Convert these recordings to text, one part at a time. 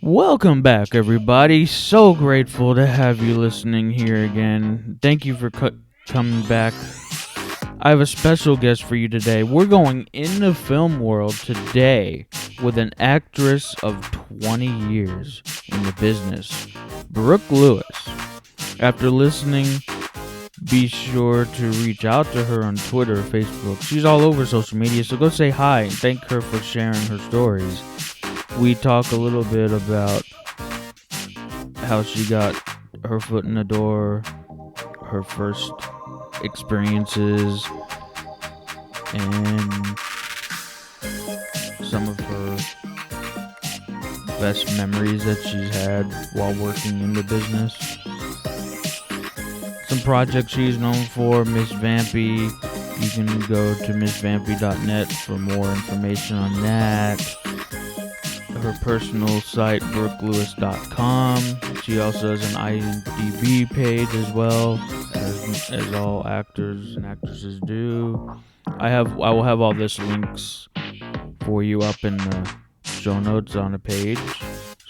Welcome back, everybody. So grateful to have you listening here again. Thank you for coming back. I have a special guest for you today. We're going in the film world today with an actress of 20 years in the business, Brooke Lewis. After listening, be sure to reach out to her on Twitter or Facebook. She's all over social media, so go say hi and thank her for sharing her stories. We talk a little bit about how she got her foot in the door, her first experiences, and some of her best memories that she's had while working in the business. Some projects she's known for, Miss Vampy. You can go to missvampy.net for more information on that. Her personal site, brookelewis.com. She also has an IMDb page as well, as all actors and actresses do. I will have all this links for you up in the show notes on the page,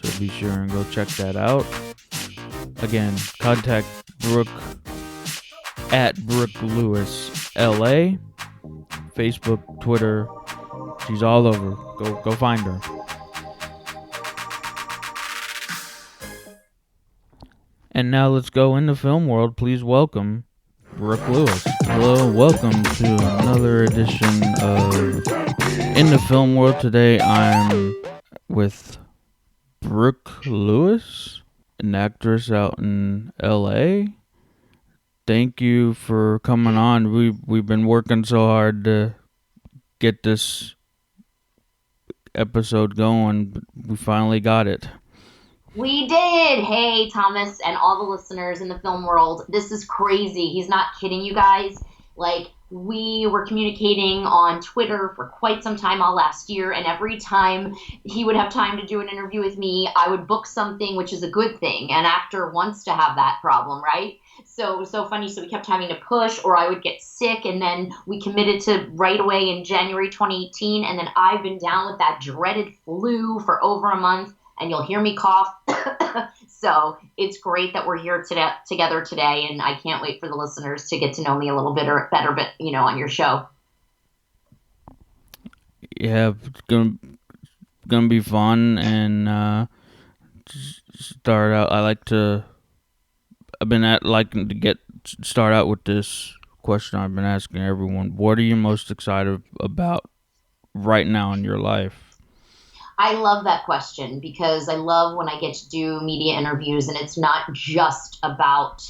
so be sure and go check that out. Again, contact Brooke at Brooke Lewis LA, Facebook, Twitter. She's all over. Go find her. And now let's go in the film world. Please welcome Brooke Lewis. Hello, welcome to another edition of In the Film World. Today I'm with Brooke Lewis, an actress out in LA. Thank you for coming on. We've been working so hard to get this episode going, but we finally got it. We did! Hey, Thomas and all the listeners in the film world. This is crazy. He's not kidding, you guys. We were communicating on Twitter for quite some time all last year, and every time he would have time to do an interview with me, I would book something, which is a good thing. An actor wants to have that problem, right? So it was so funny. So we kept having to push, or I would get sick, and then we committed to right away in January 2018, and then I've been down with that dreaded flu for over a month. And you'll hear me cough. So it's great that we're here together today, and I can't wait for the listeners to get to know me a little bit better, on your show. Yeah, it's gonna be fun, and start out. I've been liking to start out with this question I've been asking everyone. What are you most excited about right now in your life? I love that question because I love when I get to do media interviews and it's not just about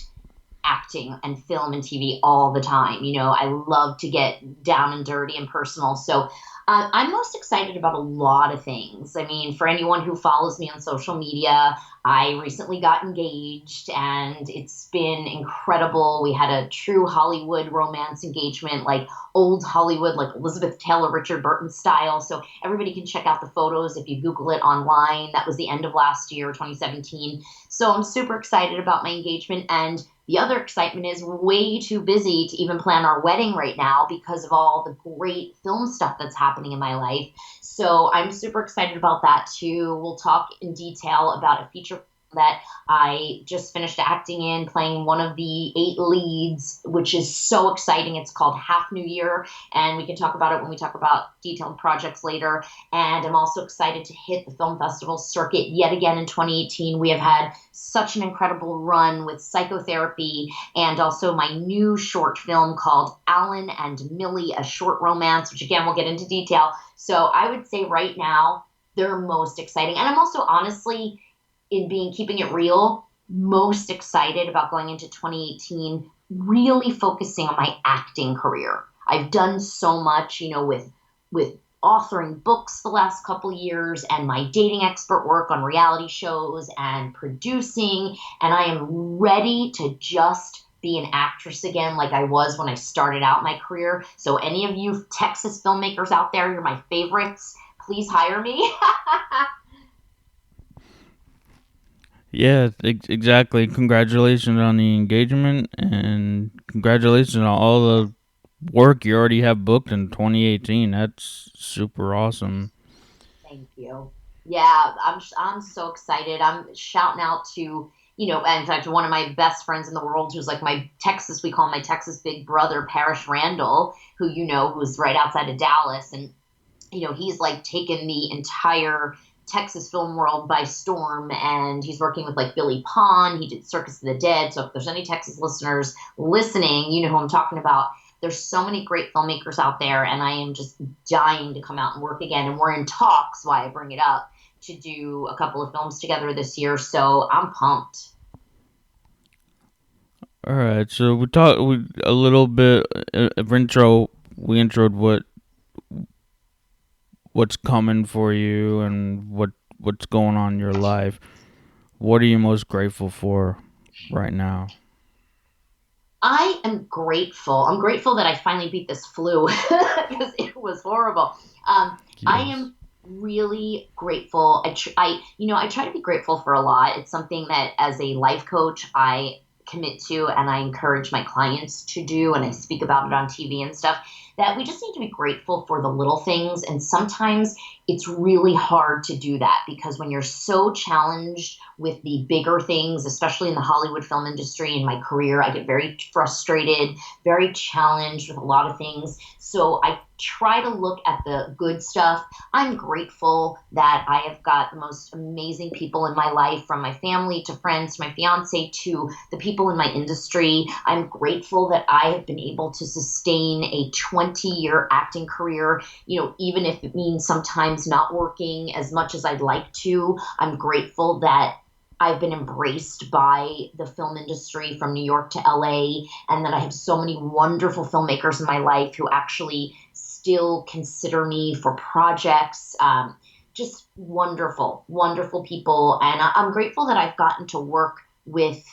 acting and film and TV all the time. I love to get down and dirty and personal. So I'm most excited about a lot of things. I mean, for anyone who follows me on social media, I recently got engaged and it's been incredible. We had a true Hollywood romance engagement, like old Hollywood, like Elizabeth Taylor, Richard Burton style. So everybody can check out the photos if you Google it online. That was the end of last year, 2017. So I'm super excited about my engagement, and the other excitement is way too busy to even plan our wedding right now because of all the great film stuff that's happening in my life. So I'm super excited about that too. We'll talk in detail about a feature that I just finished acting in, playing one of the 8 leads, which is so exciting. It's called Half New Year, and we can talk about it when we talk about detailed projects later. And I'm also excited to hit the film festival circuit yet again in 2018. We have had such an incredible run with Psychotherapy and also my new short film called Alan and Millie, a short romance, which again, we'll get into detail. So I would say right now, they're most exciting. And I'm also honestly, keeping it real, most excited about going into 2018, really focusing on my acting career. I've done so much, with authoring books the last couple years and my dating expert work on reality shows and producing, and I am ready to just be an actress again like I was when I started out my career. So any of you Texas filmmakers out there, you're my favorites. Please hire me. Yeah, exactly. Congratulations on the engagement, and congratulations on all the work you already have booked in 2018. That's super awesome. Thank you. Yeah, I'm so excited. I'm shouting out to, in fact, one of my best friends in the world who's like my Texas, we call him my Texas big brother, Parrish Randall, who who's right outside of Dallas. And he's like taken the entire Texas film world by storm, and he's working with like Billy Pond. He did Circus of the Dead. So if there's any Texas listeners listening, you know who I'm talking about. There's so many great filmmakers out there, and I am just dying to come out and work again. And we're in talks, why I bring it up, to do a couple of films together this year. So I'm pumped. All right, so we a little bit of intro. We introed what's coming for you and what's going on in your life. What are you most grateful for right now? I am grateful. I'm grateful that I finally beat this flu because it was horrible. I Yes. am really grateful. I try to be grateful for a lot. It's something that as a life coach, I commit to and I encourage my clients to do, and I speak about it on TV and stuff. That we just need to be grateful for the little things, and sometimes it's really hard to do that because when you're so challenged with the bigger things, especially in the Hollywood film industry. In my career, I get very frustrated, very challenged with a lot of things. So I try to look at the good stuff. I'm grateful that I have got the most amazing people in my life, from my family to friends to my fiance to the people in my industry. I'm grateful that I have been able to sustain a 20-year acting career, even if it means sometimes not working as much as I'd like to. I'm grateful that I've been embraced by the film industry from New York to LA, and that I have so many wonderful filmmakers in my life who actually still consider me for projects. Just wonderful, wonderful people. And I'm grateful that I've gotten to work with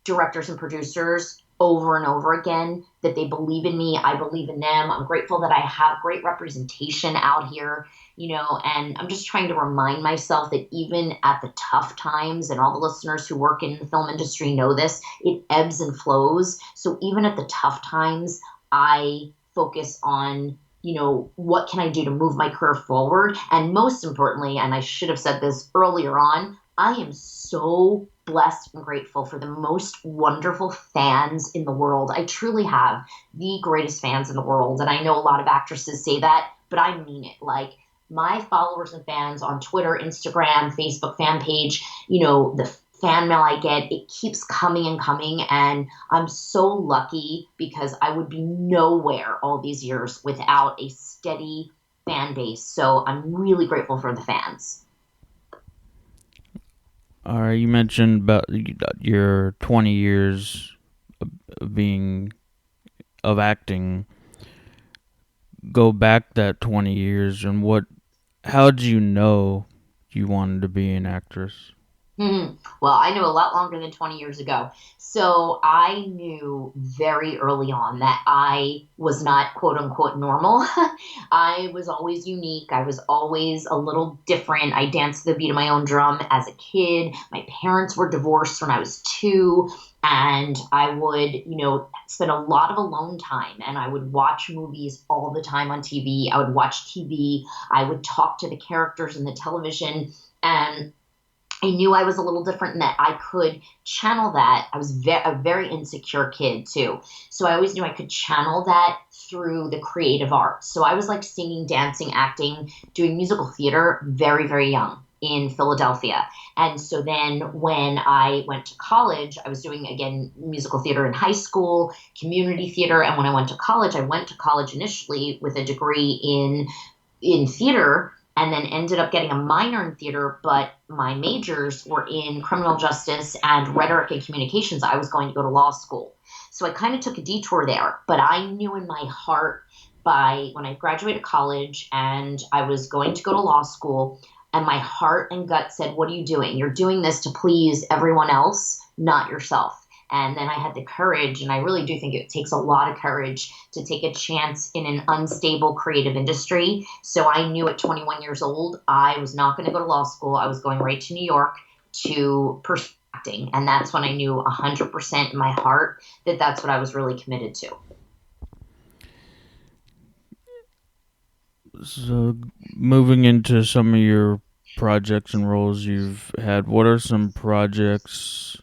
directors and producers over and over again, that they believe in me. I believe in them. I'm grateful that I have great representation out here, and I'm just trying to remind myself that even at the tough times, and all the listeners who work in the film industry know this, it ebbs and flows. So even at the tough times, I focus on, what can I do to move my career forward? And most importantly, and I should have said this earlier on, I am so blessed and grateful for the most wonderful fans in the world. I truly have the greatest fans in the world. And I know a lot of actresses say that, but I mean it. Like, my followers and fans on Twitter, Instagram, Facebook fan page, the fan mail I get, it keeps coming and coming. And I'm so lucky because I would be nowhere all these years without a steady fan base. So I'm really grateful for the fans. All right, you mentioned about your 20 years of being of acting. Go back that 20 years and how did you know you wanted to be an actress? Well, I knew a lot longer than 20 years ago. So I knew very early on that I was not quote unquote normal. I was always unique. I was always a little different. I danced to the beat of my own drum as a kid. My parents were divorced when I was 2. And I would, spend a lot of alone time, and I would watch movies all the time on TV. I would watch TV. I would talk to the characters in the television. And I knew I was a little different in that I could channel that. I was a very insecure kid too. So I always knew I could channel that through the creative arts. So I was like singing, dancing, acting, doing musical theater very, very young in Philadelphia. And so then when I went to college, I was doing again musical theater in high school, community theater. And when I went to college initially with a degree in theater, and then ended up getting a minor in theater, but my majors were in criminal justice and rhetoric and communications. I was going to go to law school. So I kind of took a detour there, but I knew in my heart by when I graduated college and I was going to go to law school, and my heart and gut said, "What are you doing? You're doing this to please everyone else, not yourself." And then I had the courage, and I really do think it takes a lot of courage to take a chance in an unstable creative industry. So I knew at 21 years old, I was not going to go to law school. I was going right to New York to pursue acting. And that's when I knew 100% in my heart that that's what I was really committed to. So moving into some of your projects and roles you've had. What are some projects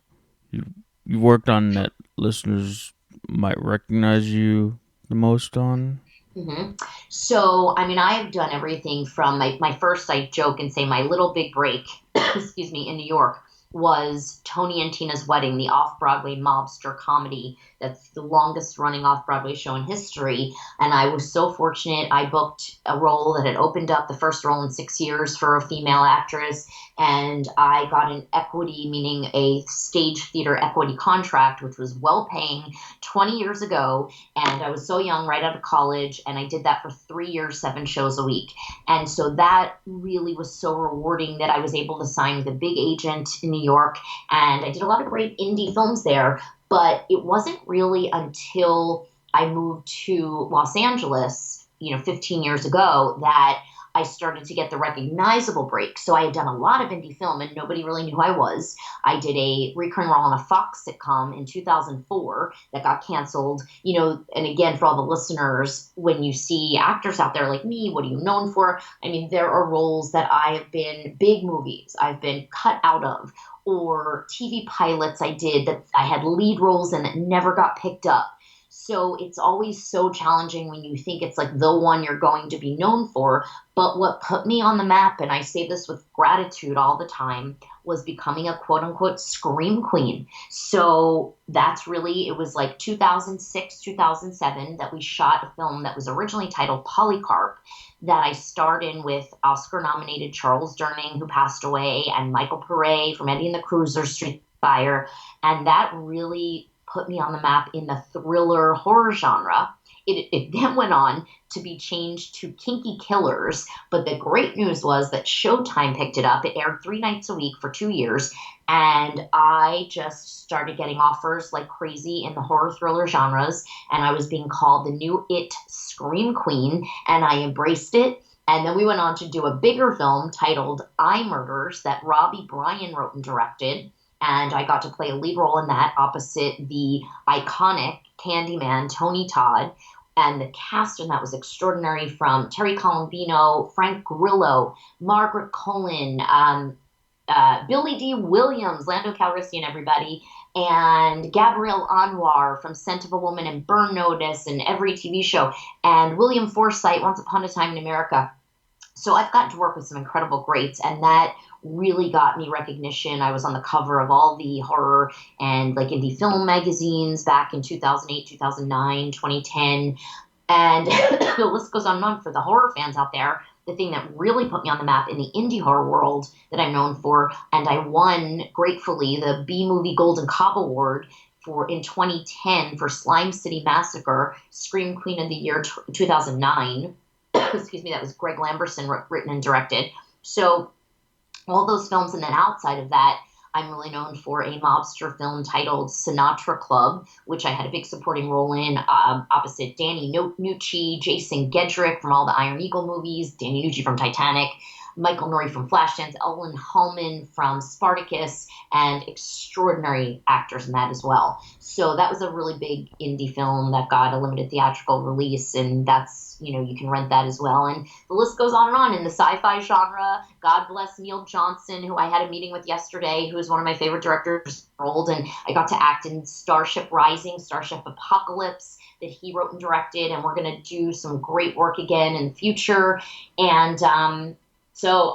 you you worked on that listeners might recognize you the most on? hmm So, I mean, I have done everything from my first, I joke and say my little big break, excuse me, in New York was Tony and Tina's Wedding, the off Broadway mobster comedy that's the longest running off Broadway show in history. And I was so fortunate. I booked a role that had opened up the first role in 6 years for a female actress. And I got an equity, meaning a stage theater equity contract, which was well paying 20 years ago. And I was so young, right out of college, and I did that for 3 years, 7 shows a week. And so that really was so rewarding that I was able to sign with a big agent in New York. And I did a lot of great indie films there. But it wasn't really until I moved to Los Angeles, 15 years ago, that I started to get the recognizable break. So I had done a lot of indie film and nobody really knew who I was. I did a recurring role on a Fox sitcom in 2004 that got canceled. And again, for all the listeners, when you see actors out there like me, what are you known for? I mean, there are roles that I have been big movies I've been cut out of, or TV pilots I did that I had lead roles in that never got picked up. So it's always so challenging when you think it's like the one you're going to be known for. But what put me on the map, and I say this with gratitude all the time, was becoming a quote unquote scream queen. So that's really, it was like 2006, 2007 that we shot a film that was originally titled Polycarp, that I starred in with Oscar nominated Charles Durning, who passed away, and Michael Pare from Eddie and the Cruisers, Street Fire. And that really put me on the map in the thriller horror genre. It then went on to be changed to Kinky Killers, but the great news was that Showtime picked it up. It aired 3 nights a week for 2 years, and I just started getting offers like crazy in the horror thriller genres, and I was being called the new It Scream Queen, and I embraced it. And then we went on to do a bigger film titled I Murders that Robbie Bryan wrote and directed. And I got to play a lead role in that opposite the iconic Candyman, Tony Todd. And the cast in that was extraordinary, from Terry Colombino, Frank Grillo, Margaret Colin, Billy D. Williams, Lando Calrissian, everybody, and Gabrielle Anwar from Scent of a Woman and Burn Notice and every TV show, and William Forsythe, Once Upon a Time in America. So I've gotten to work with some incredible greats, and that really got me recognition. I was on the cover of all the horror and like indie film magazines back in 2008, 2009, 2010. And the list goes on and on for the horror fans out there. The thing that really put me on the map in the indie horror world that I'm known for, and I won gratefully the B Movie Golden Cob Award for in 2010 for Slime City Massacre, Scream Queen of the Year 2009. Excuse me, that was Greg Lamberson written and directed. So all those films, and then outside of that, I'm really known for a mobster film titled Sinatra Club, which I had a big supporting role in, opposite Danny Nucci, Jason Gedrick from all the Iron Eagle movies, Danny Nucci from Titanic, Michael Nouri from Flashdance, Ellen Hallman from Spartacus, and extraordinary actors in that as well. So that was a really big indie film that got a limited theatrical release, and that's, you can rent that as well. And the list goes on and on in the sci-fi genre. God bless Neil Johnson, who I had a meeting with yesterday, who is one of my favorite directors in the world, and I got to act in Starship Rising, Starship Apocalypse, that he wrote and directed, and we're going to do some great work again in the future. And so,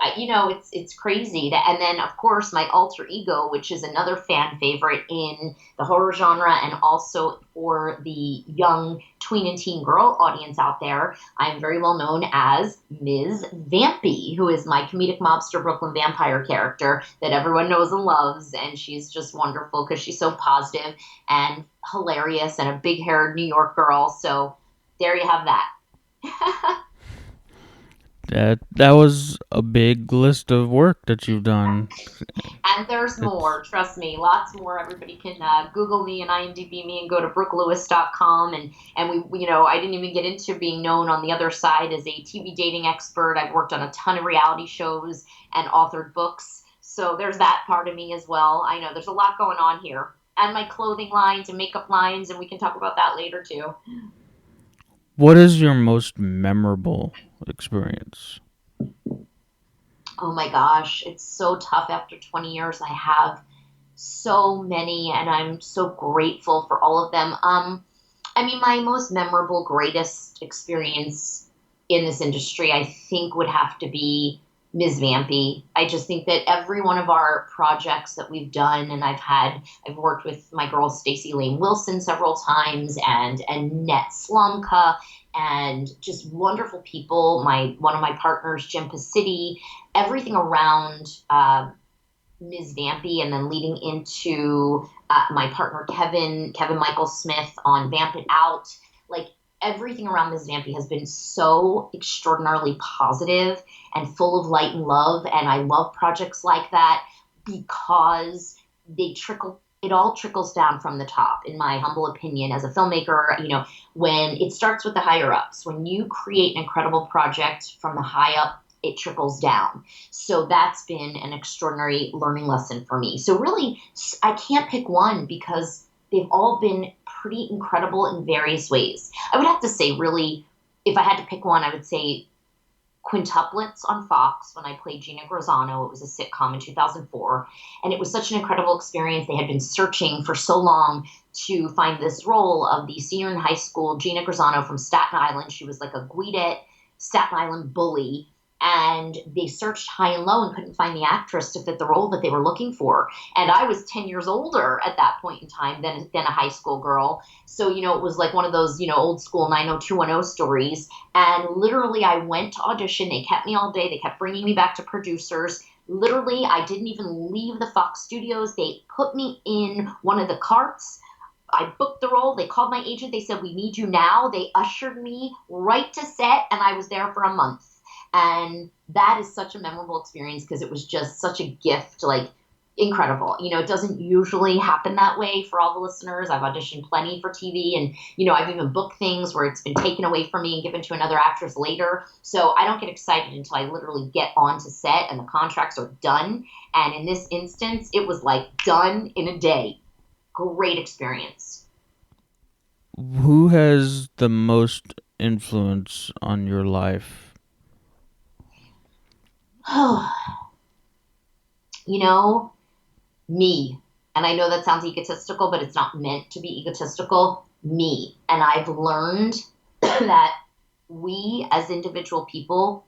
it's crazy. And then, of course, my alter ego, which is another fan favorite in the horror genre and also for the young tween and teen girl audience out there, I'm very well known as Ms. Vampy, who is my comedic mobster Brooklyn vampire character that everyone knows and loves. And she's just wonderful because she's so positive and hilarious and a big-haired New York girl. So there you have that. That was a big list of work that you've done. And there's more, It's trust me, lots more. Everybody can Google me and IMDb me and go to brookelewis.com. And I didn't even get into being known on the other side as a TV dating expert. I've worked on a ton of reality shows and authored books. So there's that part of me as well. I know there's a lot going on here. And my clothing lines and makeup lines, and we can talk about that later too. What is your most memorable experience? Oh my gosh, it's so tough after 20 years. I have so many, and I'm so grateful for all of them. I mean, my most memorable, greatest experience in this industry, I think, would have to be Ms. Vampy. I just think that every one of our projects that we've done, and I've worked with my girl Stacey Lane Wilson several times, and Net Slumka, and just wonderful people. My one of my partners, Jim Pacitti, everything around. Ms. Vampy, and then leading into my partner Kevin Michael Smith on Vamp It Out. Like everything around Ms. Vampy has been so extraordinarily positive and full of light and love, and I love projects like that because they trickle. It all trickles down from the top, in my humble opinion, as a filmmaker. When it starts with the higher ups, when you create an incredible project from the high up, it trickles down. So that's been an extraordinary learning lesson for me. So really, I can't pick one because they've all been pretty incredible in various ways. I would have to say, really, if I had to pick one, I would say Quintuplets on Fox when I played Gina Grazano. It was a sitcom in 2004. And it was such an incredible experience. They had been searching for so long to find this role of the senior in high school, Gina Grazano from Staten Island. She was like a Guidette Staten Island bully, and they searched high and low and couldn't find the actress to fit the role that they were looking for. And I was 10 years older at that point in time than a high school girl. So, it was like one of those, old school 90210 stories. And literally I went to audition. They kept me all day. They kept bringing me back to producers. Literally, I didn't even leave the Fox studios. They put me in one of the carts. I booked the role. They called my agent. They said, "We need you now." They ushered me right to set, and I was there for a month. And that is such a memorable experience because it was just such a gift, like incredible. It doesn't usually happen that way for all the listeners. I've auditioned plenty for TV, and, I've even booked things where it's been taken away from me and given to another actress later. So I don't get excited until I literally get onto set and the contracts are done. And in this instance, it was like done in a day. Great experience. Who has the most influence on your life? Me. And I know that sounds egotistical, but it's not meant to be egotistical. Me. And I've learned that we as individual people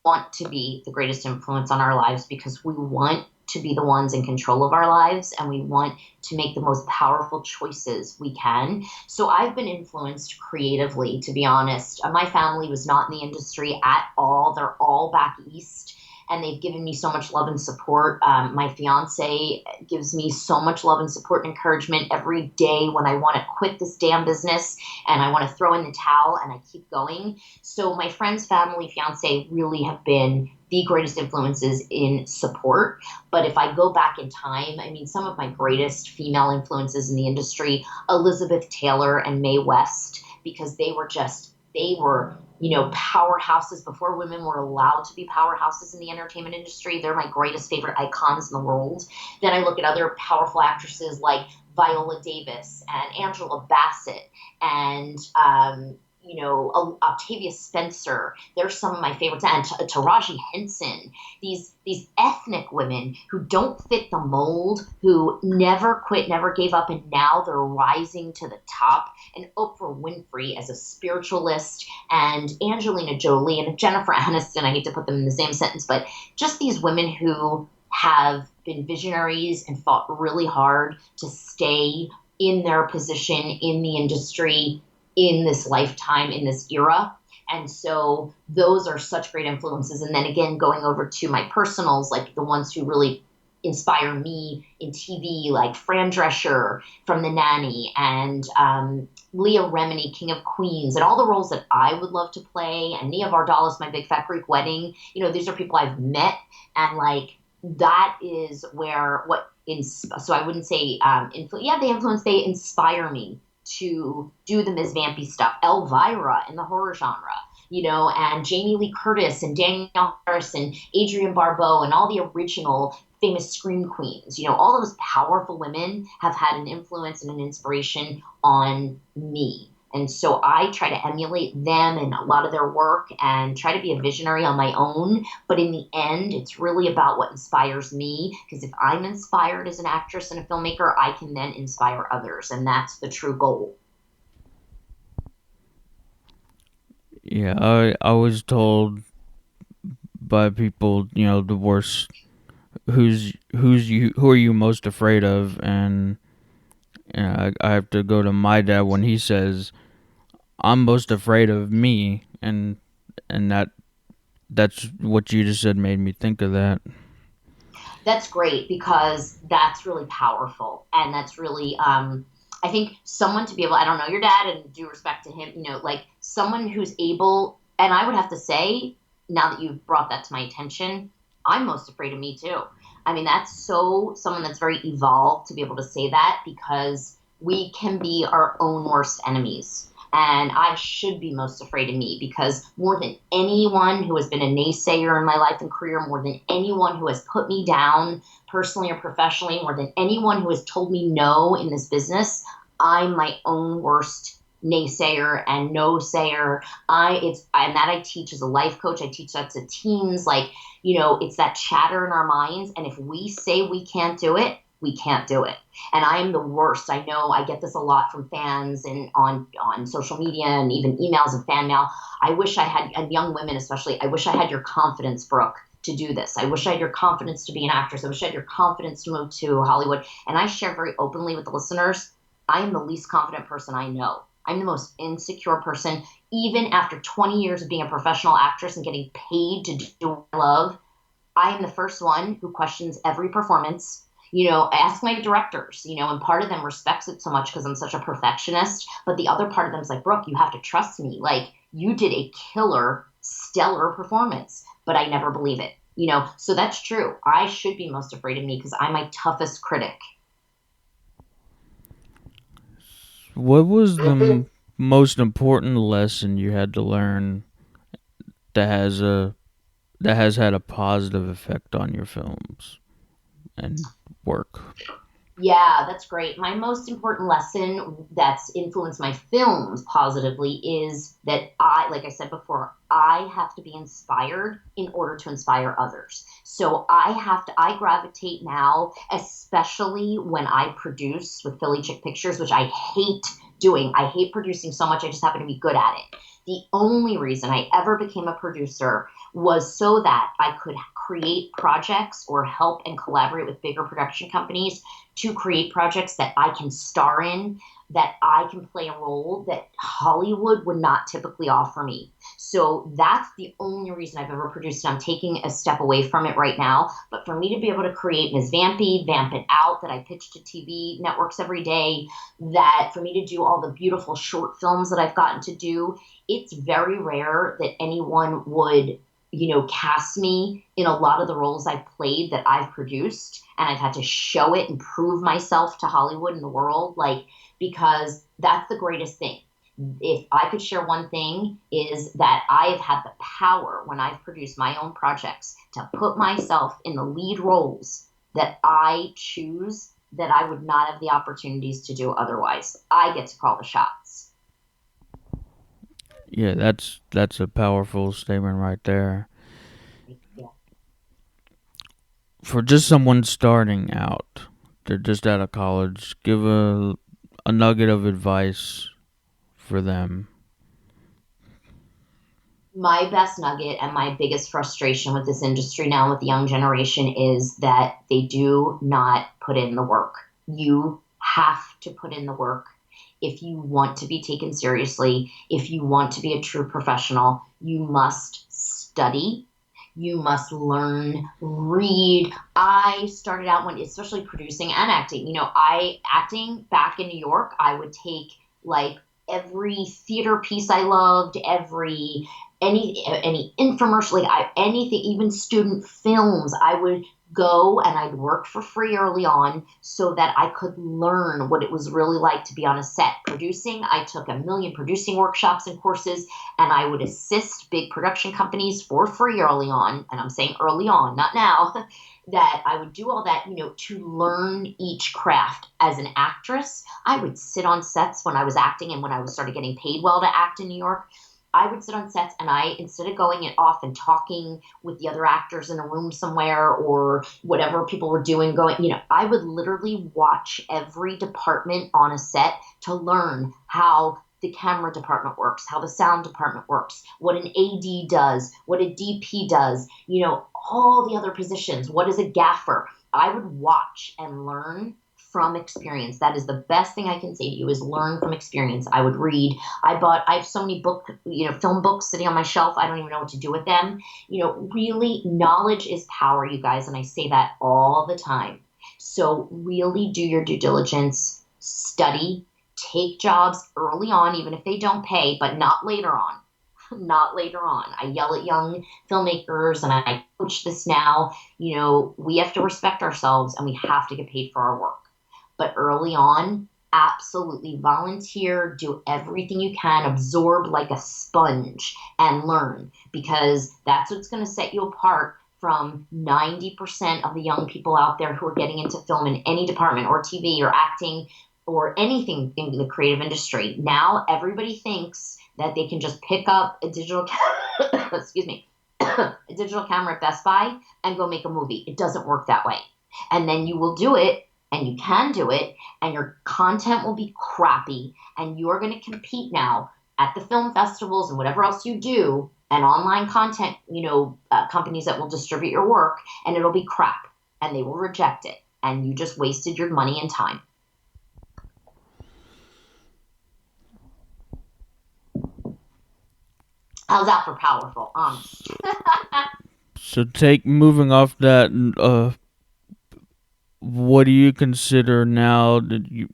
want to be the greatest influence on our lives because we want to be the ones in control of our lives, and we want to make the most powerful choices we can. So I've been influenced creatively, to be honest. My family was not in the industry at all. They're all back east, and they've given me so much love and support. My fiance gives me so much love and support and encouragement every day when I want to quit this damn business and I want to throw in the towel, and I keep going. So my friends, family, fiance really have been the greatest influences in support. But if I go back in time, I mean, some of my greatest female influences in the industry, Elizabeth Taylor and Mae West, because they were, powerhouses before women were allowed to be powerhouses in the entertainment industry. They're my greatest favorite icons in the world. Then I look at other powerful actresses like Viola Davis and Angela Bassett and, Octavia Spencer. They're some of my favorites. And Taraji Henson. These ethnic women who don't fit the mold, who never quit, never gave up, and now they're rising to the top. And Oprah Winfrey as a spiritualist, and Angelina Jolie and Jennifer Aniston. I hate to put them in the same sentence, but just these women who have been visionaries and fought really hard to stay in their position in the industry, in this lifetime, in this era. And so those are such great influences. And then again, going over to my personals, like the ones who really inspire me in TV, like Fran Drescher from The Nanny, and Leah Remini, King of Queens, and all the roles that I would love to play, and Nia Vardalos, My Big Fat Greek Wedding. These are people I've met, and like that is where so I wouldn't say they inspire me to do the Ms. Vampy stuff. Elvira in the horror genre, and Jamie Lee Curtis and Danielle Harris and Adrienne Barbeau and all the original famous scream queens. All those powerful women have had an influence and an inspiration on me. And so I try to emulate them and a lot of their work and try to be a visionary on my own. But in the end, it's really about what inspires me. Because if I'm inspired as an actress and a filmmaker, I can then inspire others. And that's the true goal. Yeah, I was told by people, the worst. Who are you most afraid of? And I have to go to my dad when he says I'm most afraid of me, and that's what you just said made me think of that. That's great because that's really powerful. And that's really, I think someone to be able, I don't know your dad and due respect to him, like someone who's able, and I would have to say, now that you've brought that to my attention, I'm most afraid of me too. I mean, that's so someone that's very evolved to be able to say that because we can be our own worst enemies. And I should be most afraid of me because more than anyone who has been a naysayer in my life and career, more than anyone who has put me down personally or professionally, more than anyone who has told me no in this business, I'm my own worst naysayer and no sayer. And that I teach as a life coach. I teach that to teens. Like, it's that chatter in our minds. And if we say we can't do it, we can't do it. And I am the worst. I know I get this a lot from fans and on social media and even emails and fan mail. I wish I had, and young women especially, I wish I had your confidence, Brooke, to do this. I wish I had your confidence to be an actress. I wish I had your confidence to move to Hollywood. And I share very openly with the listeners, I am the least confident person I know. I'm the most insecure person. Even after 20 years of being a professional actress and getting paid to do what I love, I am the first one who questions every performance. Ask my directors, and part of them respects it so much because I'm such a perfectionist. But the other part of them is like, Brooke, you have to trust me. Like, you did a killer, stellar performance, but I never believe it. So that's true. I should be most afraid of me because I'm my toughest critic. What was the most important lesson you had to learn that has had a positive effect on your films and work? Yeah, that's great. My most important lesson that's influenced my films positively is that like I said before, I have to be inspired in order to inspire others. So I gravitate now, especially when I produce with Philly Chick Pictures, which I hate doing. I hate producing so much. I just happen to be good at it. The only reason I ever became a producer was so that I could create projects or help and collaborate with bigger production companies to create projects that I can star in, that I can play a role that Hollywood would not typically offer me. So that's the only reason I've ever produced it. I'm taking a step away from it right now. But for me to be able to create Ms. Vampy, Vamp It Out, that I pitch to TV networks every day, that for me to do all the beautiful short films that I've gotten to do, it's very rare that anyone would cast me in a lot of the roles I've played that I've produced. And I've had to show it and prove myself to Hollywood and the world, because that's the greatest thing. If I could share one thing is that I have had the power when I've produced my own projects to put myself in the lead roles that I choose that I would not have the opportunities to do otherwise. I get to call the shots. Yeah, that's a powerful statement right there. Yeah. For just someone starting out, they're just out of college, give a nugget of advice for them. My best nugget and my biggest frustration with this industry now with the young generation is that they do not put in the work. You have to put in the work if you want to be taken seriously, if you want to be a true professional. You must study. You must learn, read. I started out when, especially producing and acting, acting back in New York, I would take like every theater piece I loved, any infomercial, anything, even student films, I would go and I'd work for free early on so that I could learn what it was really like to be on a set producing. I took a million producing workshops and courses, and I would assist big production companies for free early on. And I'm saying early on, not now. that I would do all that, to learn each craft as an actress. I would sit on sets when I was acting and when I was started getting paid well to act in New York. I would sit on sets and instead of going it off and talking with the other actors in a room somewhere or whatever people were doing, I would literally watch every department on a set to learn how the camera department works, how the sound department works, what an AD does, what a DP does, all the other positions. What is a gaffer? I would watch and learn from experience. That is the best thing I can say to you is learn from experience. I would read. I have so many film books sitting on my shelf. I don't even know what to do with them. Really knowledge is power, you guys. And I say that all the time. So really do your due diligence, study, take jobs early on, even if they don't pay, but not later on. Not later on. I yell at young filmmakers and I coach this now. We have to respect ourselves and we have to get paid for our work. But early on, absolutely volunteer, do everything you can, absorb like a sponge and learn because that's what's going to set you apart from 90% of the young people out there who are getting into film in any department or TV or acting or anything in the creative industry. Now everybody thinks that they can just pick up a digital excuse me, a digital camera at Best Buy and go make a movie. It doesn't work that way. And then you will do it and you can do it and your content will be crappy and you're going to compete now at the film festivals and whatever else you do and online content, companies that will distribute your work and it'll be crap and they will reject it and you just wasted your money and time. How's that for powerful? So moving off that, what do you consider now that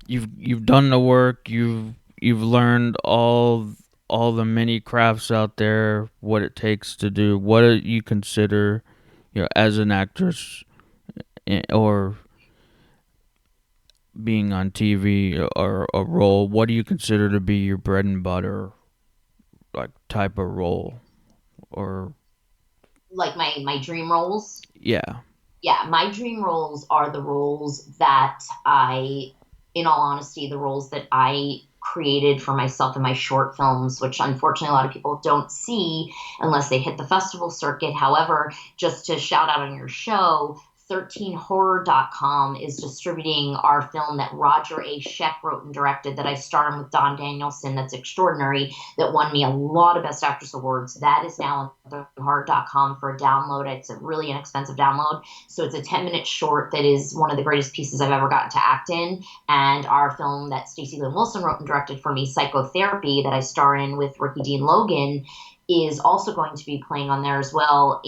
you've done the work, you've learned all the many crafts out there, what it takes to do, what do you consider, as an actress or being on TV or a role, what do you consider to be your bread and butter, like type of role, or like my dream roles? Yeah. Yeah, my dream roles are the roles that in all honesty, the roles that I created for myself in my short films, which unfortunately a lot of people don't see unless they hit the festival circuit. However, just to shout out on your show, 13horror.com is distributing our film that Roger A. Sheck wrote and directed that I starred in with Don Danielson. That's extraordinary. That won me a lot of Best Actress awards. That is now on 13horror.com for a download. It's a really inexpensive download. So it's a 10-minute short that is one of the greatest pieces I've ever gotten to act in. And our film that Stacey Lynn Wilson wrote and directed for me, Psychotherapy, that I star in with Ricky Dean Logan, is also going to be playing on there as well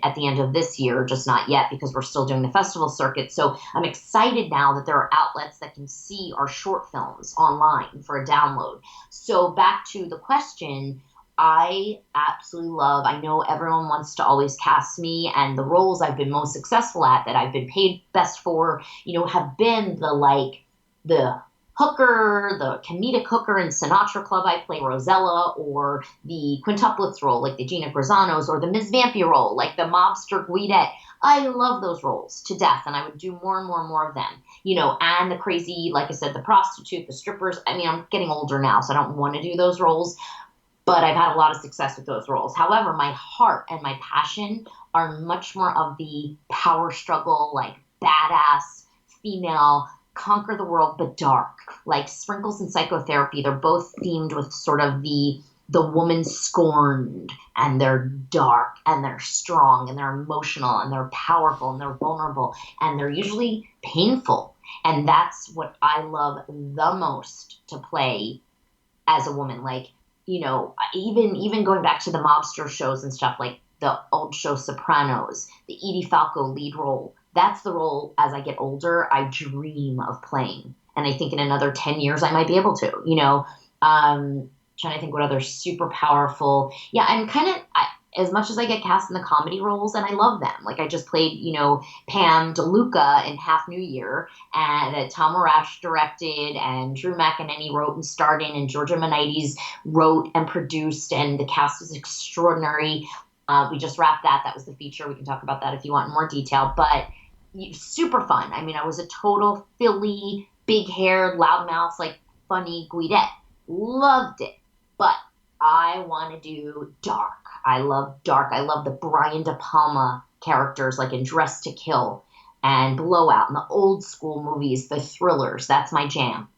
at the end of this year, just not yet because we're still doing the festival circuit. So I'm excited now that there are outlets that can see our short films online for a download. So back to the question, I absolutely love, I know everyone wants to always cast me, and the roles I've been most successful at that I've been paid best for, have been the hooker, the comedic hooker in Sinatra Club, I play Rosella, or the quintuplets role, like the Gina Grisanos, or the Ms. Vampy role, like the mobster Guidette. I love those roles to death, and I would do more and more and more of them. And the crazy, like I said, the prostitute, the strippers. I mean, I'm getting older now, so I don't want to do those roles, but I've had a lot of success with those roles. However, my heart and my passion are much more of the power struggle, like badass, female, conquer the world, but dark, like Sprinkles and Psychotherapy. They're both themed with sort of the woman scorned, and they're dark and they're strong and they're emotional and they're powerful and they're vulnerable and they're usually painful. And that's what I love the most to play as a woman. Like, even going back to the mobster shows and stuff, like the old show Sopranos, the Edie Falco lead role. That's the role as I get older I dream of playing. And I think in another 10 years I might be able to, trying to think what other super powerful. Yeah, I'm as much as I get cast in the comedy roles, and I love them. Like I just played, Pam DeLuca in Half New Year, and that Tom Arash directed, and Drew McEnany wrote and starred in, and Georgia Monides wrote and produced, and the cast was extraordinary. We just wrapped that. That was the feature. We can talk about that if you want in more detail. But super fun. I mean, I was a total Philly, big-haired, loudmouth, like funny Guidette. Loved it. But I want to do dark. I love dark. I love the Brian De Palma characters, like in Dress to Kill and Blowout and the old school movies, the thrillers. That's my jam.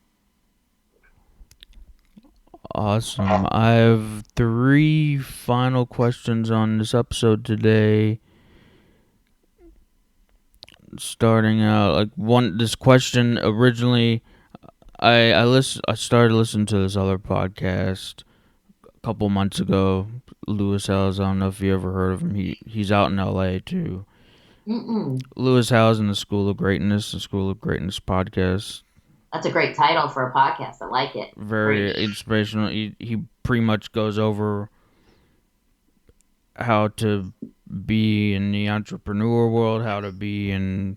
Awesome. I have three final questions on this episode today. Starting out, this question originally, I started listening to this other podcast a couple months ago. Lewis Howes. I don't know if you ever heard of him. He's out in L.A. too. Mm-mm. Lewis Howes and the School of Greatness podcast. That's a great title for a podcast. I like it. Very inspirational. He pretty much goes over how to be in the entrepreneur world, how to be in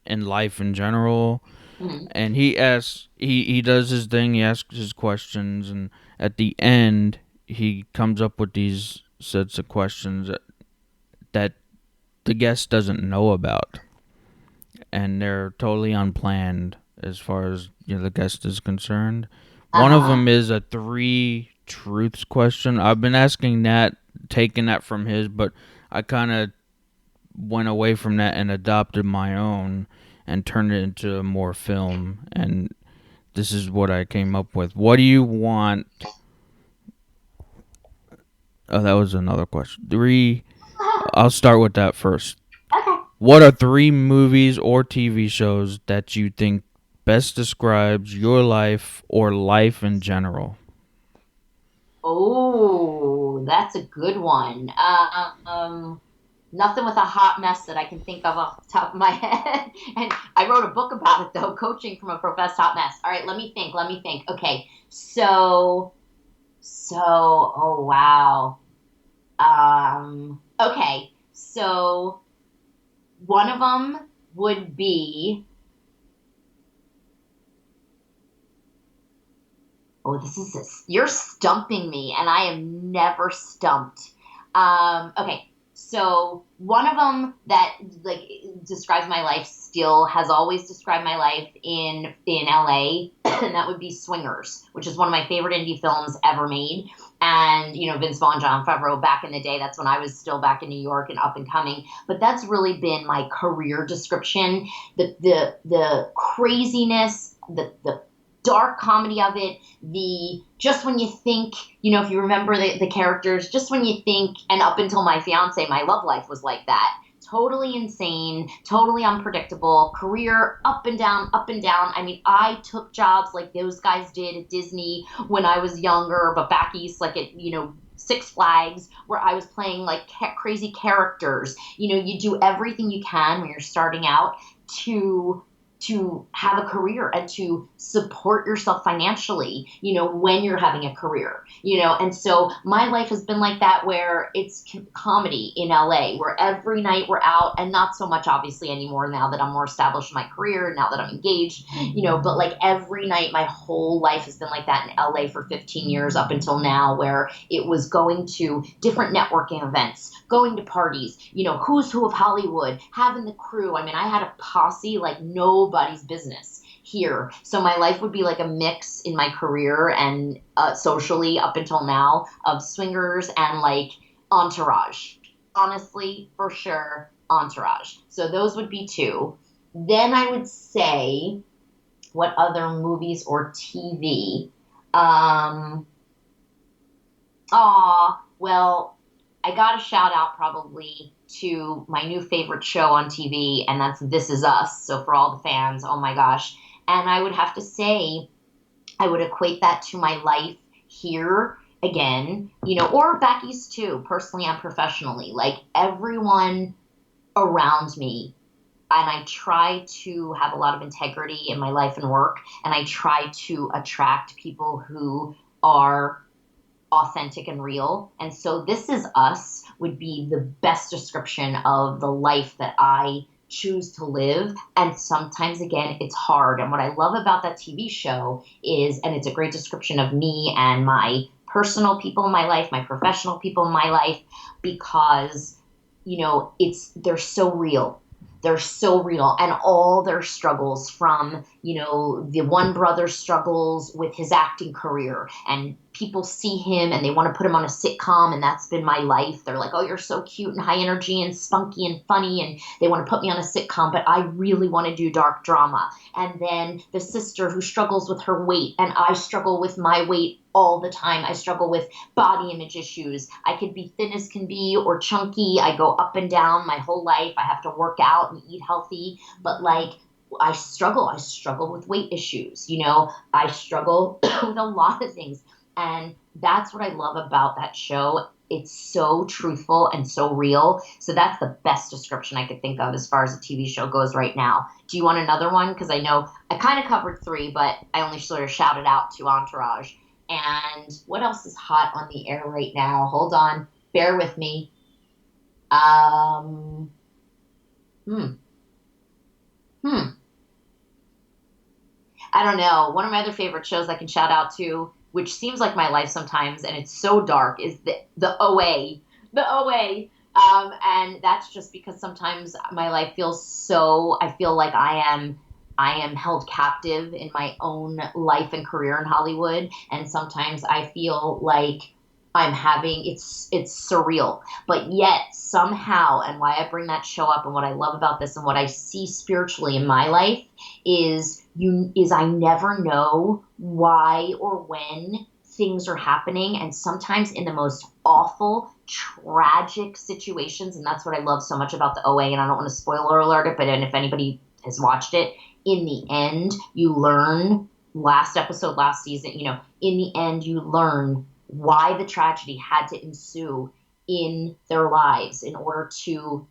life in general. Mm-hmm. And he does his thing, he asks his questions, and at the end he comes up with these sets of questions that the guest doesn't know about, and they're totally unplanned as far as the guest is concerned. One of them is a 3 truths question. I've been asking that, taking that from his, but I kind of went away from that and adopted my own and turned it into more film. And this is what I came up with. What do you want? Oh, that was another question. 3. I'll start with that first. Okay. What are 3 movies or TV shows that you think best describes your life or life in general? Oh, that's a good one. Nothing with a hot mess that I can think of off the top of my head. And I wrote a book about it, though, Coaching from a Professed Hot Mess. All right, let me think. Okay, oh, wow. Okay, so one of them would be, you're stumping me, and I am never stumped. Okay, so one of them that like describes my life, still has always described my life in LA, and that would be Swingers, which is one of my favorite indie films ever made. And Vince Vaughn, Jon Favreau, back in the day, that's when I was still back in New York and up and coming. But that's really been my career description. The craziness, the dark comedy of it, just when you think, if you remember the characters, just when you think, and up until my fiance, my love life was like that. Totally insane, totally unpredictable, career up and down, up and down. I mean, I took jobs like those guys did at Disney when I was younger, but back east, like at, Six Flags, where I was playing like crazy characters. You do everything you can when you're starting out to have a career and to support yourself financially, when you're having a career, and so my life has been like that, where it's comedy in LA, where every night we're out, and not so much obviously anymore now that I'm more established in my career, now that I'm engaged, but like every night, my whole life has been like that in LA for 15 years up until now, where it was going to different networking events, going to parties, who's who of Hollywood, having the crew. I mean, I had a posse like nobody's business here. So my life would be like a mix in my career and socially up until now of Swingers and like Entourage. Honestly, for sure, Entourage. So those would be 2. Then I would say, what other movies or TV? Well, I got to shout out probably to my new favorite show on TV, and that's This Is Us. So for all the fans, oh my gosh. And I would have to say, I would equate that to my life here again, or back east too, personally and professionally. Like everyone around me, and I try to have a lot of integrity in my life and work, and I try to attract people who are authentic and real. And so This Is Us would be the best description of the life that I choose to live. And sometimes, again, it's hard. And what I love about that TV show is, and it's a great description of me and my personal people in my life, my professional people in my life, because, they're so real. They're so real. And all their struggles, from, the one brother's struggles with his acting career, and people see him and they want to put him on a sitcom, and that's been my life. They're like, oh, you're so cute and high energy and spunky and funny, and they want to put me on a sitcom, but I really want to do dark drama. And then the sister who struggles with her weight, and I struggle with my weight all the time. I struggle with body image issues. I could be thin as can be or chunky. I go up and down my whole life. I have to work out and eat healthy, but like, I struggle. I struggle with weight issues. I struggle with a lot of things. And that's what I love about that show. It's so truthful and so real. So that's the best description I could think of as far as a TV show goes right now. Do you want another one? Because I know I kind of covered three, but I only sort of shouted out to Entourage. And what else is hot on the air right now? Hold on. Bear with me. Um, hmm. Hmm. I don't know. One of my other favorite shows I can shout out to, which seems like my life sometimes, and it's so dark, is the OA. The OA. And that's just because sometimes my life feels so. I feel like I am held captive in my own life and career in Hollywood, and sometimes I feel like I'm having it's surreal, but yet somehow, and why I bring that show up and what I love about this and what I see spiritually in my life is I never know why or when things are happening, and sometimes in the most awful, tragic situations. And that's what I love so much about the OA. And I don't want to spoiler alert it, but and if anybody has watched it, in the end, you learn, last episode, last season, in the end, you learn why the tragedy had to ensue in their lives in order to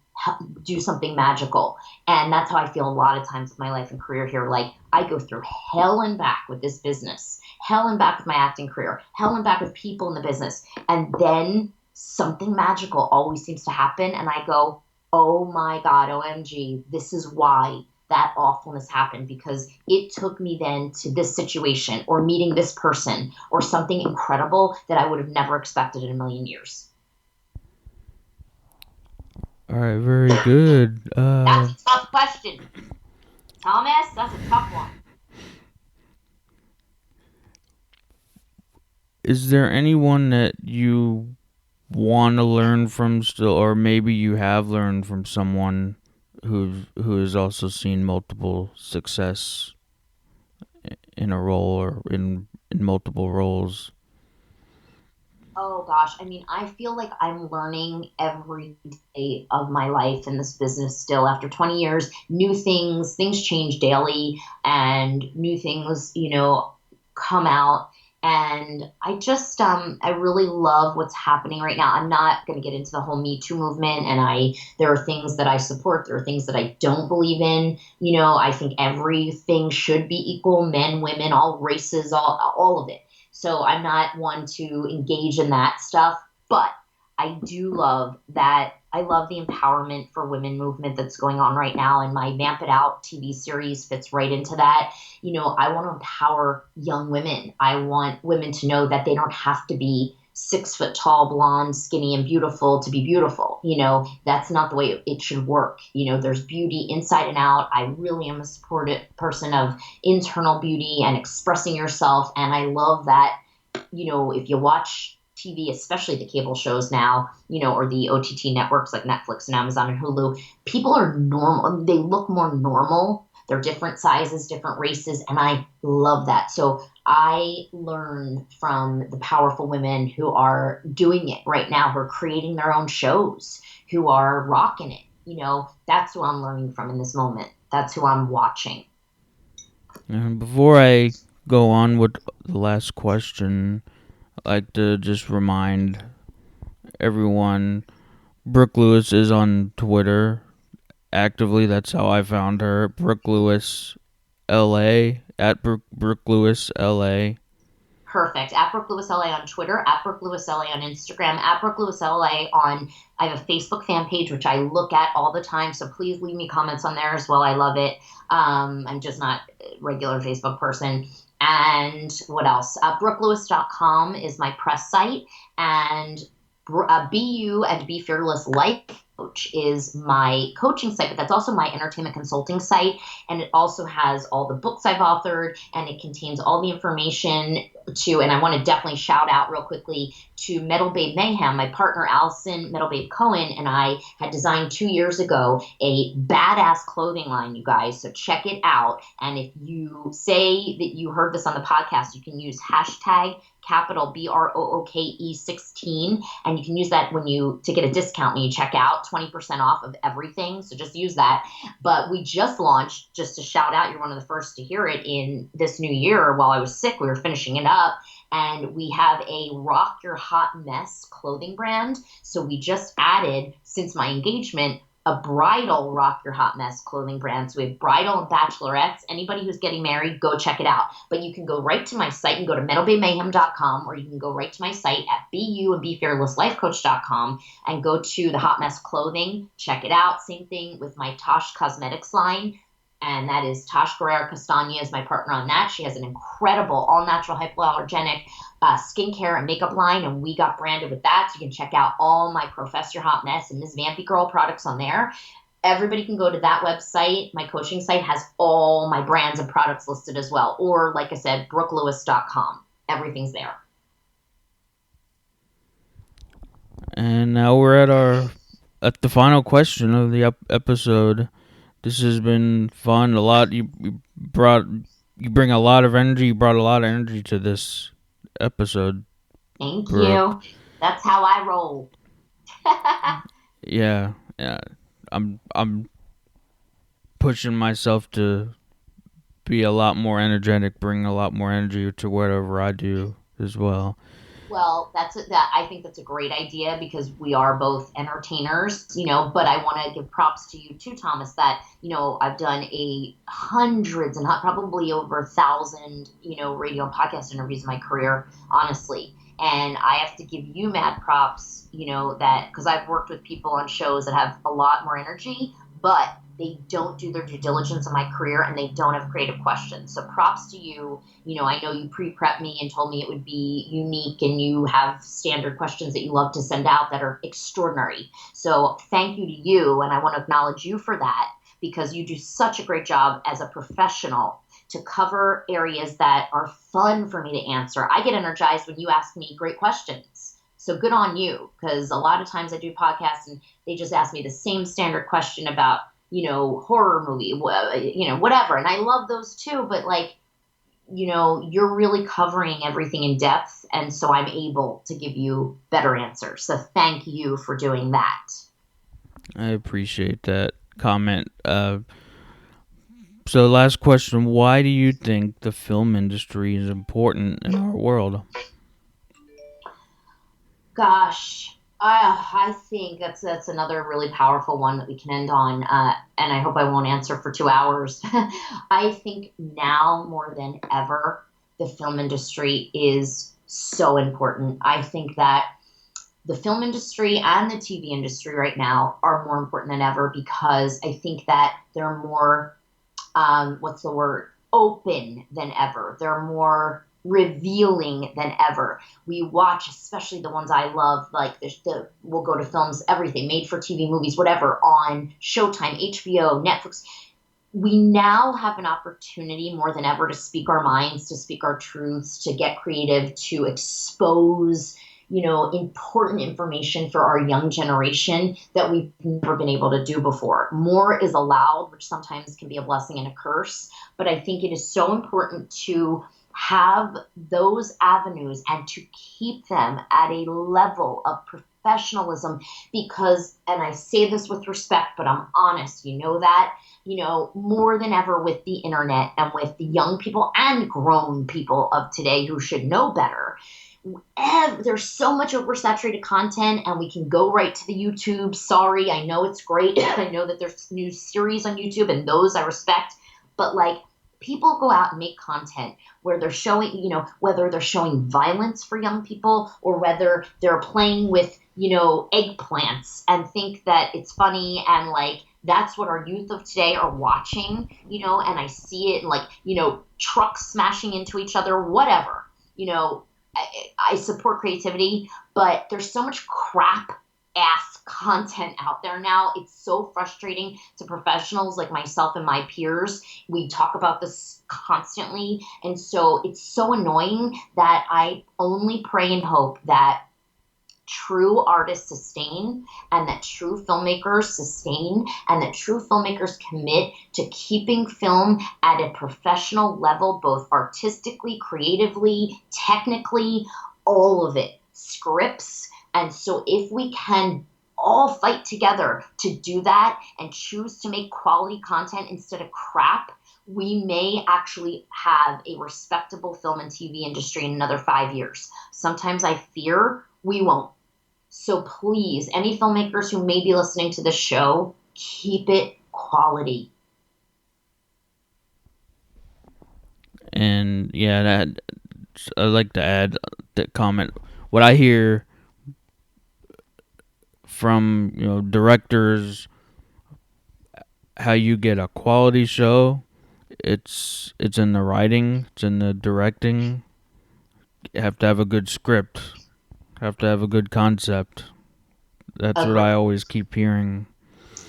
do something magical. And that's how I feel a lot of times with my life and career here. Like, I go through hell and back with this business, hell and back with my acting career, hell and back with people in the business. And then something magical always seems to happen. And I go, oh my God, OMG, this is why that awfulness happened, because it took me then to this situation or meeting this person or something incredible that I would have never expected in a million years. All right, very good. That's a tough question. Thomas, that's a tough one. Is there anyone that you want to learn from still, or maybe you have learned from someone who has also seen multiple success in a role or in multiple roles? Oh gosh, I mean, I feel like I'm learning every day of my life in this business still after 20 years. New things change daily, and new things, come out. And I really love what's happening right now. I'm not going to get into the whole Me Too movement, and there are things that I support. There are things that I don't believe in. I think everything should be equal, men, women, all races, all of it. So I'm not one to engage in that stuff, but I do love that. I love the empowerment for women movement that's going on right now. And my Vamp It Out TV series fits right into that. I want to empower young women. I want women to know that they don't have to be 6 foot tall, blonde, skinny, and beautiful to be beautiful. That's not the way it should work. There's beauty inside and out. I really am a supportive person of internal beauty and expressing yourself. And I love that, if you watch TV, especially the cable shows now, or the OTT networks like Netflix and Amazon and Hulu, people are normal. They look more normal. They're different sizes, different races, and I love that. So I learn from the powerful women who are doing it right now, who are creating their own shows, who are rocking it. That's who I'm learning from in this moment. That's who I'm watching. And before I go on with the last question, I'd like to just remind everyone, Brooke Lewis is on Twitter actively. That's how I found her. Brooke Lewis LA, at Brooke Lewis LA. Perfect. At Brooke Lewis LA on Twitter, at Brooke Lewis LA on Instagram, at Brooke Lewis LA I have a Facebook fan page, which I look at all the time. So please leave me comments on there as well. I love it. I'm just not a regular Facebook person. And what else? BrookeLewis.com is my press site, and BU and Be Fearless Life Coach is my coaching site, but that's also my entertainment consulting site. And it also has all the books I've authored, and it contains all the information to, and I want to definitely shout out real quickly to Metal Babe Mayhem. My partner, Allison Metal Babe Cohen, and I had designed 2 years ago a badass clothing line, you guys. So check it out. And if you say that you heard this on the podcast, you can use hashtag capital BROOKE 16, and you can use that to get a discount when you check out, 20% off of everything. So just use that. But we just launched, just to shout out, you're one of the first to hear it, in this new year. While I was sick, we were finishing it up, and we have a Rock Your Hot Mess clothing brand. So we just added, since my engagement, a bridal Rock Your Hot Mess clothing brand. So we have bridal and bachelorettes. Anybody who's getting married, go check it out. But you can go right to my site and go to metalbabemayhem.com, or you can go right to my site at BU and BeFearlessLifeCoach.com and go to the Hot Mess clothing. Check it out. Same thing with my Tosh Cosmetics line. And that is Tosh Guerrero Castagna is my partner on that. She has an incredible all-natural hypoallergenic skincare and makeup line, and we got branded with that. So you can check out all my Professor Hot Mess and Ms. Vampy Girl products on there. Everybody can go to that website. My coaching site has all my brands and products listed as well. Or, like I said, brookelewis.com. Everything's there. And now we're at the final question of the episode. This has been fun. A lot. You bring a lot of energy. You brought a lot of energy to this episode. Thank you. That's how I roll. Yeah. I'm pushing myself to be a lot more energetic, bring a lot more energy to whatever I do as well. Well, I think that's a great idea, because we are both entertainers, but I want to give props to you too, Thomas, that, I've done hundreds and probably over 1,000, radio and podcast interviews in my career, honestly. And I have to give you mad props, that, because I've worked with people on shows that have a lot more energy, but they don't do their due diligence in my career, and they don't have creative questions. So props to you. I know you pre-prepped me and told me it would be unique, and you have standard questions that you love to send out that are extraordinary. So thank you to you, and I want to acknowledge you for that, because you do such a great job as a professional to cover areas that are fun for me to answer. I get energized when you ask me great questions. So good on you, because a lot of times I do podcasts and they just ask me the same standard question about, horror movie, whatever. And I love those too, but you're really covering everything in depth. And so I'm able to give you better answers. So thank you for doing that. I appreciate that comment. So last question, why do you think the film industry is important in our world? Gosh, I think that's another really powerful one that we can end on, and I hope I won't answer for 2 hours. I think now more than ever, the film industry is so important. I think that the film industry and the TV industry right now are more important than ever, because I think that they're more, open than ever. They're more revealing than ever. We watch, especially the ones I love, like we'll go to films, everything, made for TV movies, whatever, on Showtime, HBO, Netflix. We now have an opportunity more than ever to speak our minds, to speak our truths, to get creative, to expose, important information for our young generation that we've never been able to do before. More is allowed, which sometimes can be a blessing and a curse. But I think it is so important to have those avenues and to keep them at a level of professionalism, because, and I say this with respect, but I'm honest, that, more than ever with the internet and with the young people and grown people of today who should know better, there's so much oversaturated content, and we can go right to the YouTube. Sorry, I know it's great. I know that there's new series on YouTube, and those I respect, but people go out and make content where they're showing, whether they're showing violence for young people, or whether they're playing with, eggplants and think that it's funny, and That's what our youth of today are watching, and I see it in, like, trucks smashing into each other, whatever. You know, I support creativity, but there's so much crap ass content out there now. It's so frustrating to professionals like myself and my peers. We talk about this constantly. And so it's so annoying that I only pray and hope that true artists sustain, and that true filmmakers sustain, and that true filmmakers commit to keeping film at a professional level, both artistically, creatively, technically, all of it, scripts. And so if we can all fight together to do that and choose to make quality content instead of crap, we may actually have a respectable film and TV industry in another 5 years. Sometimes I fear we won't. So please, any filmmakers who may be listening to this show, keep it quality. And yeah, that I'd like to add that comment. What I hear from directors, how you get a quality show, it's in the writing, it's in the directing. You have to have a good script, have to have a good concept. That's what I Agreed. always keep hearing.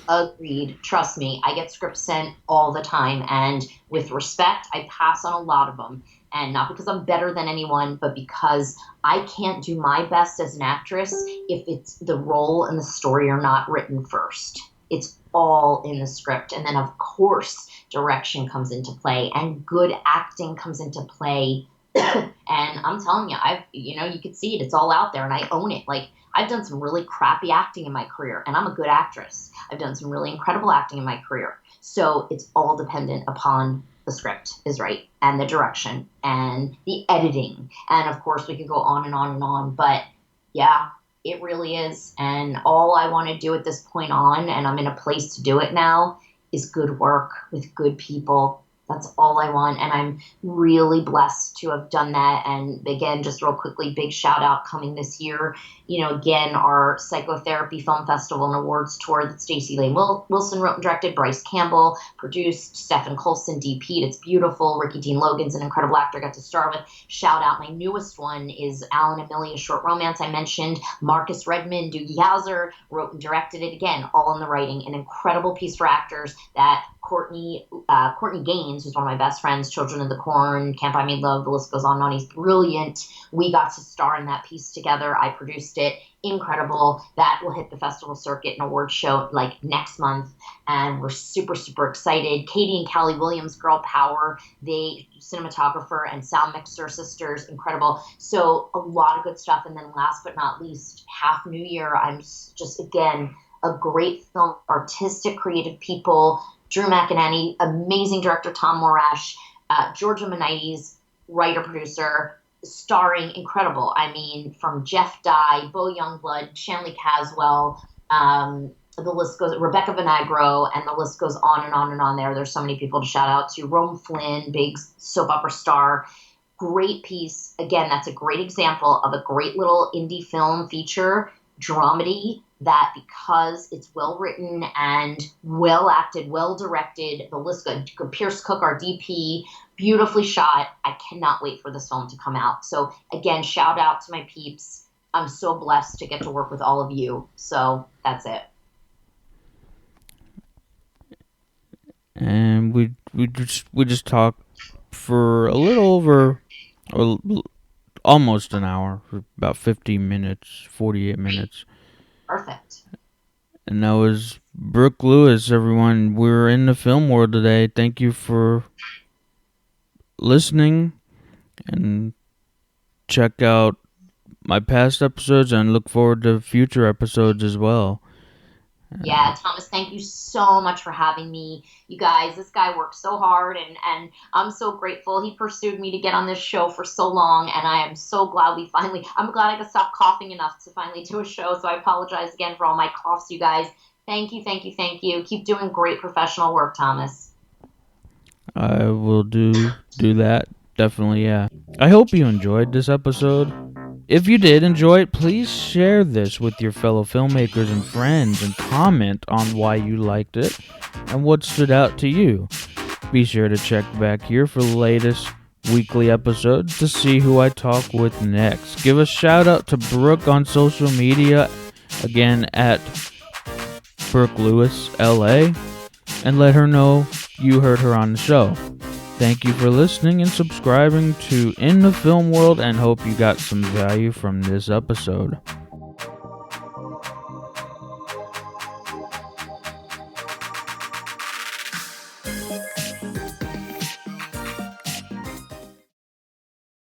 Agreed. Trust me, I get scripts sent all the time. And with respect, I pass on a lot of them. And not because I'm better than anyone, but because I can't do my best as an actress if it's the role and the story are not written first. It's all in the script. And then, of course, direction comes into play and good acting comes into play. And I'm telling you, you could see it. It's all out there and I own it. Like, I've done some really crappy acting in my career and I'm a good actress. I've done some really incredible acting in my career. So it's all dependent upon the script is right and the direction and the editing. And of course, we could go on and on and on. But yeah, it really is. And all I want to do at this point on, and I'm in a place to do it now, is good work with good people. That's all I want. And I'm really blessed to have done that. And again, just real quickly, big shout out coming this year. Again, our Psychotherapy Film Festival and Awards tour that Stacey Lane Wilson wrote and directed, Bryce Campbell produced, Stephen Colson DP'd. It's beautiful. Ricky Dean Logan's an incredible actor, got to star with. Shout out. My newest one is Alan and Millie, a short romance I mentioned. Marcus Redmond, Doogie Howser wrote and directed it. Again, all in the writing. An incredible piece for actors that Courtney Gaines, who's one of my best friends, Children of the Corn, Can't Buy Me Love, the list goes on and on. He's brilliant. We got to star in that piece together. I produced it. Incredible. That will hit the festival circuit and award show like next month. And we're super, super excited. Katie and Callie Williams, Girl Power, they cinematographer and sound mixer sisters, incredible. So a lot of good stuff. And then last but not least, Half New Year. I'm just, again, a great film, artistic, creative people. Drew McEnany, amazing director Tom Morash, Georgia Monites, writer, producer, starring incredible. I mean, from Jeff Dye, Bo Youngblood, Shanley Caswell, the list goes, Rebecca Vinagro, and the list goes on and on and on there. There's so many people to shout out to. Rome Flynn, big soap opera star. Great piece. Again, that's a great example of a great little indie film feature, dramedy, that because it's well written and well acted, well directed, the list goes. Pierce Cook, our DP, beautifully shot. I cannot wait for this film to come out. So again, shout out to my peeps. I'm so blessed to get to work with all of you. So that's it. And we just talked for a little over, or almost an hour, for about 50 minutes, 48 minutes. Perfect. And that was Brooke Lewis, everyone. We're in the film world today. Thank you for listening, and check out my past episodes and look forward to future episodes as well. Yeah, Thomas, thank you so much for having me. You guys, this guy worked so hard and I'm so grateful. He pursued me to get on this show for so long and I am so glad I'm glad I could stop coughing enough to finally do a show. So I apologize again for all my coughs, you guys. Thank you, thank you, thank you. Keep doing great professional work, Thomas. I will do that. Definitely, yeah. I hope you enjoyed this episode. If you did enjoy it, please share this with your fellow filmmakers and friends and comment on why you liked it and what stood out to you. Be sure to check back here for the latest weekly episodes to see who I talk with next. Give a shout out to Brooke on social media, again at Brooke Lewis LA, and let her know you heard her on the show. Thank you for listening and subscribing to In the Film World, and hope you got some value from this episode.